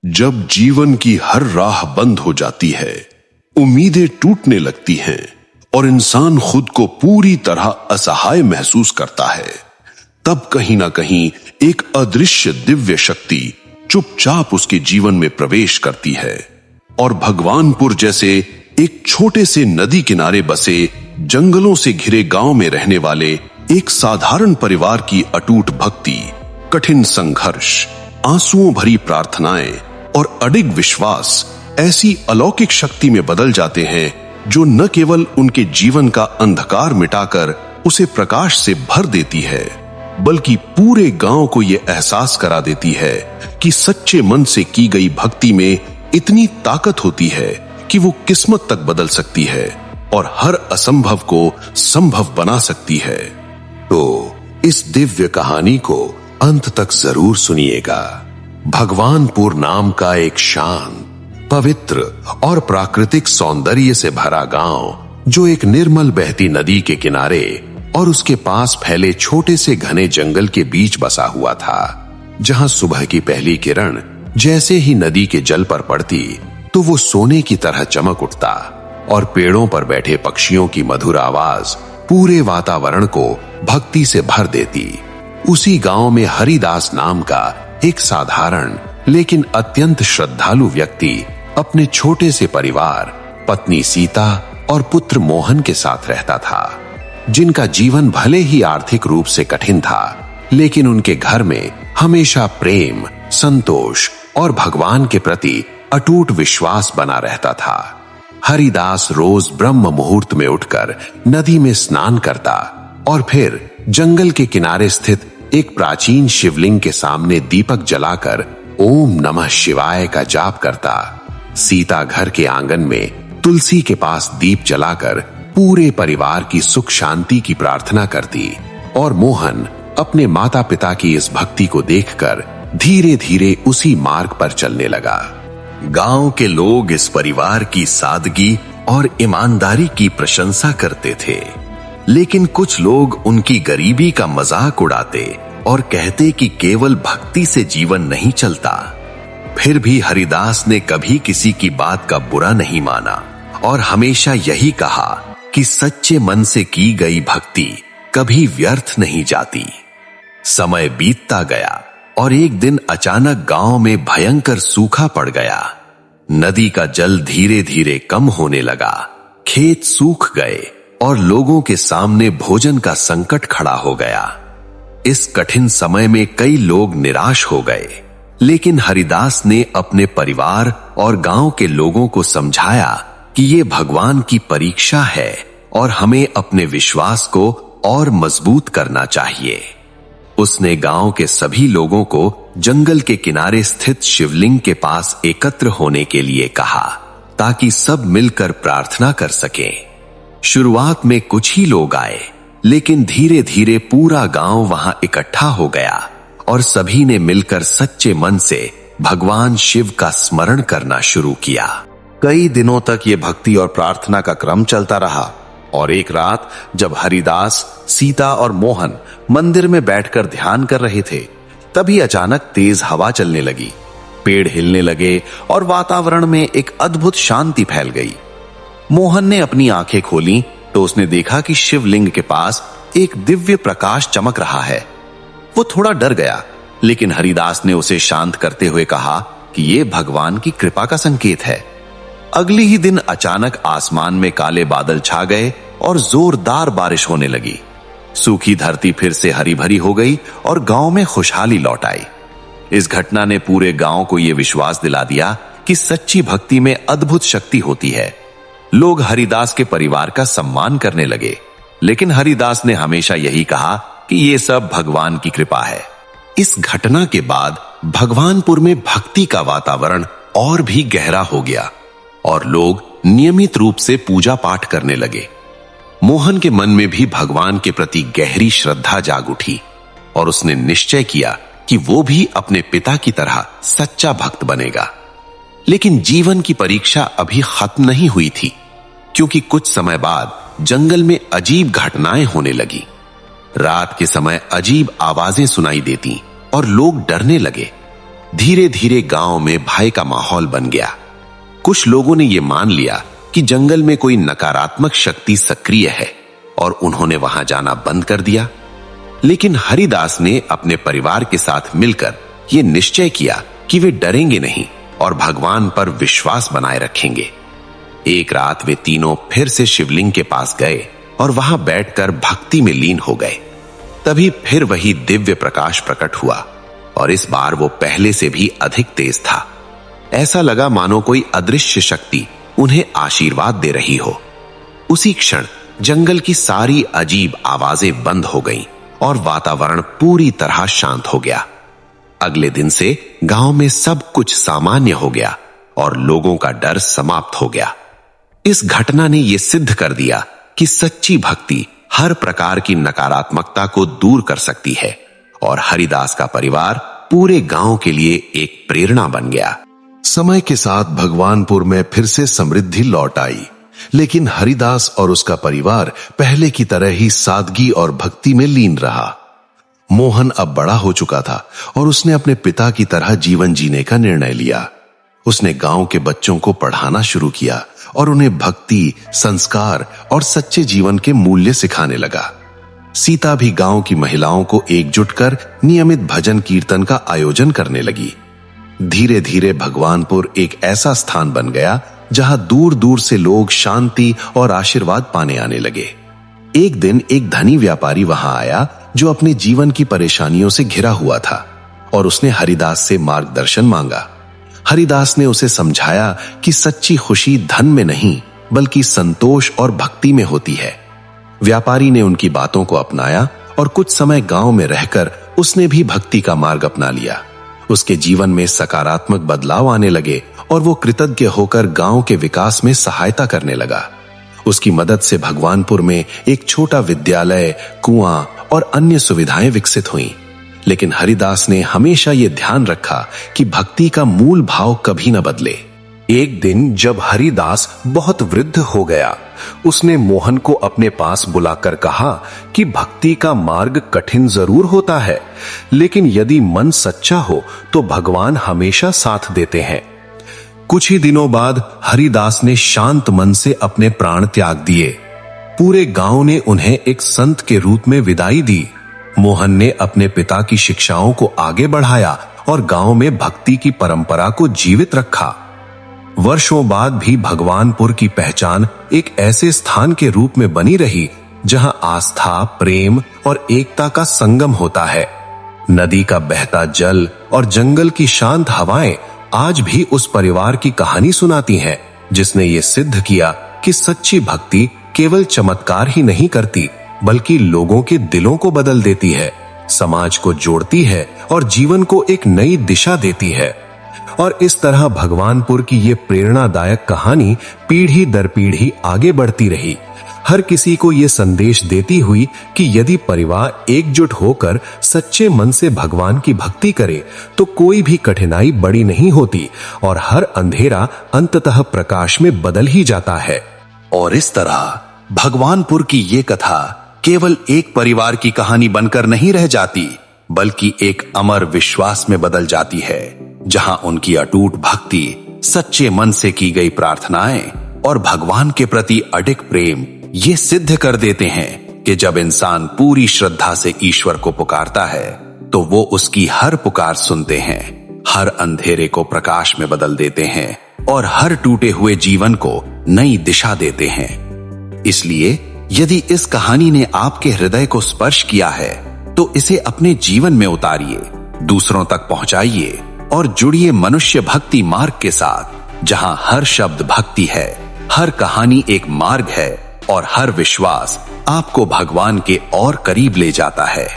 जब जीवन की हर राह बंद हो जाती है, उम्मीदें टूटने लगती हैं और इंसान खुद को पूरी तरह असहाय महसूस करता है, तब कहीं ना कहीं एक अदृश्य दिव्य शक्ति चुपचाप उसके जीवन में प्रवेश करती है और भगवानपुर जैसे एक छोटे से नदी किनारे बसे जंगलों से घिरे गांव में रहने वाले एक साधारण परिवार की अटूट भक्ति, कठिन संघर्ष, आंसुओं भरी प्रार्थनाएं और अडिग विश्वास ऐसी अलौकिक शक्ति में बदल जाते हैं जो न केवल उनके जीवन का अंधकार मिटाकर उसे प्रकाश से भर देती है, बल्कि पूरे गांव को यह एहसास करा देती है कि सच्चे मन से की गई भक्ति में इतनी ताकत होती है कि वो किस्मत तक बदल सकती है और हर असंभव को संभव बना सकती है। तो इस दिव्य कहानी को अंत तक जरूर सुनिएगा। भगवानपुर नाम का एक शांत, पवित्र और प्राकृतिक सौंदर्य से भरा गांव, जो एक निर्मल बहती नदी के किनारे और उसके पास फैले छोटे से घने जंगल के बीच बसा हुआ था, जहां सुबह की पहली किरण जैसे ही नदी के जल पर पड़ती तो वो सोने की तरह चमक उठता और पेड़ों पर बैठे पक्षियों की मधुर आवाज पूरे वातावरण को भक्ति से भर देती। उसी गांव में हरिदास नाम का एक साधारण लेकिन अत्यंत श्रद्धालु व्यक्ति अपने छोटे से परिवार, पत्नी सीता और पुत्र मोहन के साथ रहता था, जिनका जीवन भले ही आर्थिक रूप से कठिन था, लेकिन उनके घर में हमेशा प्रेम, संतोष और भगवान के प्रति अटूट विश्वास बना रहता था। हरिदास रोज ब्रह्म मुहूर्त में उठकर नदी में स्नान करता और फिर जंगल के किनारे स्थित एक प्राचीन शिवलिंग के सामने दीपक जलाकर ओम नमः शिवाय का जाप करता। सीता घर के आंगन में तुलसी के पास दीप जलाकर पूरे परिवार की सुख शांति की प्रार्थना करती और मोहन अपने माता पिता की इस भक्ति को देखकर धीरे धीरे उसी मार्ग पर चलने लगा। गांव के लोग इस परिवार की सादगी और ईमानदारी की प्रशंसा करते थे, लेकिन कुछ लोग उनकी गरीबी का मजाक उड़ाते और कहते कि केवल भक्ति से जीवन नहीं चलता। फिर भी हरिदास ने कभी किसी की बात का बुरा नहीं माना और हमेशा यही कहा कि सच्चे मन से की गई भक्ति कभी व्यर्थ नहीं जाती। समय बीतता गया और एक दिन अचानक गांव में भयंकर सूखा पड़ गया। नदी का जल धीरे धीरे कम होने लगा, खेत सूख गए और लोगों के सामने भोजन का संकट खड़ा हो गया। इस कठिन समय में कई लोग निराश हो गए, लेकिन हरिदास ने अपने परिवार और गांव के लोगों को समझाया कि ये भगवान की परीक्षा है और हमें अपने विश्वास को और मजबूत करना चाहिए। उसने गांव के सभी लोगों को जंगल के किनारे स्थित शिवलिंग के पास एकत्र होने के लिए कहा, ताकि सब मिलकर प्रार्थना कर सकें। शुरुआत में कुछ ही लोग आए, लेकिन धीरे धीरे पूरा गांव वहां इकट्ठा हो गया और सभी ने मिलकर सच्चे मन से भगवान शिव का स्मरण करना शुरू किया। कई दिनों तक ये भक्ति और प्रार्थना का क्रम चलता रहा और एक रात जब हरिदास, सीता और मोहन मंदिर में बैठकर ध्यान कर रहे थे, तभी अचानक तेज हवा चलने लगी, पेड़ हिलने लगे और वातावरण में एक अद्भुत शांति फैल गई। मोहन ने अपनी आंखें खोली तो उसने देखा कि शिवलिंग के पास एक दिव्य प्रकाश चमक रहा है। वो थोड़ा डर गया, लेकिन हरिदास ने उसे शांत करते हुए कहा कि यह भगवान की कृपा का संकेत है। अगले ही दिन अचानक आसमान में काले बादल छा गए और जोरदार बारिश होने लगी। सूखी धरती फिर से हरी भरी हो गई और गांव में खुशहाली लौट आई। इस घटना ने पूरे गांव को यह विश्वास दिला दिया कि सच्ची भक्ति में अद्भुत शक्ति होती है। लोग हरिदास के परिवार का सम्मान करने लगे, लेकिन हरिदास ने हमेशा यही कहा कि यह सब भगवान की कृपा है। इस घटना के बाद भगवानपुर में भक्ति का वातावरण और भी गहरा हो गया और लोग नियमित रूप से पूजा पाठ करने लगे। मोहन के मन में भी भगवान के प्रति गहरी श्रद्धा जाग उठी और उसने निश्चय किया कि वो भी अपने पिता की तरह सच्चा भक्त बनेगा। लेकिन जीवन की परीक्षा अभी खत्म नहीं हुई थी, क्योंकि कुछ समय बाद जंगल में अजीब घटनाएं होने लगी। रात के समय अजीब आवाजें सुनाई देती और लोग डरने लगे। धीरे धीरे गांव में भय का माहौल बन गया। कुछ लोगों ने यह मान लिया कि जंगल में कोई नकारात्मक शक्ति सक्रिय है और उन्होंने वहां जाना बंद कर दिया। लेकिन हरिदास ने अपने परिवार के साथ मिलकर यह निश्चय किया कि वे डरेंगे नहीं और भगवान पर विश्वास बनाए रखेंगे। एक रात वे तीनों फिर से शिवलिंग के पास गए और वहां बैठकर भक्ति में लीन हो गए। तभी फिर वही दिव्य प्रकाश प्रकट हुआ और इस बार वो पहले से भी अधिक तेज था। ऐसा लगा मानो कोई अदृश्य शक्ति उन्हें आशीर्वाद दे रही हो। उसी क्षण जंगल की सारी अजीब आवाजें बंद हो गईं और वातावरण पूरी तरह शांत हो गया। अगले दिन से गांव में सब कुछ सामान्य हो गया और लोगों का डर समाप्त हो गया। इस घटना ने यह सिद्ध कर दिया कि सच्ची भक्ति हर प्रकार की नकारात्मकता को दूर कर सकती है और हरिदास का परिवार पूरे गांव के लिए एक प्रेरणा बन गया। समय के साथ भगवानपुर में फिर से समृद्धि लौट आई, लेकिन हरिदास और उसका परिवार पहले की तरह ही सादगी और भक्ति में लीन रहा। मोहन अब बड़ा हो चुका था और उसने अपने पिता की तरह जीवन जीने का निर्णय लिया। उसने गांव के बच्चों को पढ़ाना शुरू किया और उन्हें भक्ति, संस्कार और सच्चे जीवन के मूल्य सिखाने लगा। सीता भी गांव की महिलाओं को एकजुट कर नियमित भजन कीर्तन का आयोजन करने लगी। धीरे धीरे भगवानपुर एक ऐसा स्थान बन गया जहां दूर दूर से लोग शांति और आशीर्वाद पाने आने लगे। एक दिन एक धनी व्यापारी वहां आया जो अपने जीवन की परेशानियों से घिरा हुआ था और उसने हरिदास से मार्गदर्शन मांगा। हरिदास ने उसे समझाया कि सच्ची खुशी धन में नहीं बल्कि संतोष और भक्ति में होती है। व्यापारी ने उनकी बातों को अपनाया और कुछ समय गांव में रहकर उसने भी भक्ति का मार्ग अपना लिया। उसके जीवन में सकारात्मक बदलाव आने लगे और वो कृतज्ञ होकर गांव के विकास में सहायता करने लगा। उसकी मदद से भगवानपुर में एक छोटा विद्यालय, कुआं और अन्य सुविधाएं विकसित हुईं। लेकिन हरिदास ने हमेशा ये ध्यान रखा कि भक्ति का मूल भाव कभी न बदले। एक दिन जब हरिदास बहुत वृद्ध हो गया, उसने मोहन को अपने पास बुलाकर कहा कि भक्ति का मार्ग कठिन जरूर होता है, लेकिन यदि मन सच्चा हो तो भगवान हमेशा साथ देते हैं। कुछ ही दिनों बाद हरिदास ने शांत मन से अपने प्राण त्याग दिए। पूरे गांव ने उन्हें एक संत के रूप में विदाई दी। मोहन ने अपने पिता की शिक्षाओं को आगे बढ़ाया और गांव में भक्ति की परंपरा को जीवित रखा। वर्षों बाद भी भगवानपुर की पहचान एक ऐसे स्थान के रूप में बनी रही जहां आस्था, प्रेम और एकता का संगम होता है। नदी का बहता जल और जंगल की शांत हवाएं आज भी उस परिवार की कहानी सुनाती हैं, जिसने ये सिद्ध किया कि सच्ची भक्ति केवल चमत्कार ही नहीं करती बल्कि लोगों के दिलों को बदल देती है, समाज को जोड़ती है और जीवन को एक नई दिशा देती है। और इस तरह भगवानपुर की ये प्रेरणादायक कहानी पीढ़ी दर पीढ़ी आगे बढ़ती रही, हर किसी को ये संदेश देती हुई कि यदि परिवार एकजुट होकर सच्चे मन से भगवान की भक्ति करे तो कोई भी कठिनाई बड़ी नहीं होती और हर अंधेरा अंततः प्रकाश में बदल ही जाता है। और इस तरह भगवानपुर की ये कथा केवल एक परिवार की कहानी बनकर नहीं रह जाती, बल्कि एक अमर विश्वास में बदल जाती है, जहां उनकी अटूट भक्ति, सच्चे मन से की गई प्रार्थनाएं और भगवान के प्रति अडिग प्रेम ये सिद्ध कर देते हैं कि जब इंसान पूरी श्रद्धा से ईश्वर को पुकारता है तो वो उसकी हर पुकार सुनते हैं, हर अंधेरे को प्रकाश में बदल देते हैं और हर टूटे हुए जीवन को नई दिशा देते हैं। इसलिए यदि इस कहानी ने आपके हृदय को स्पर्श किया है तो इसे अपने जीवन में उतारिए, दूसरों तक पहुंचाइए और जुड़िए मनुष्य भक्ति मार्ग के साथ, जहां हर शब्द भक्ति है, हर कहानी एक मार्ग है और हर विश्वास आपको भगवान के और करीब ले जाता है।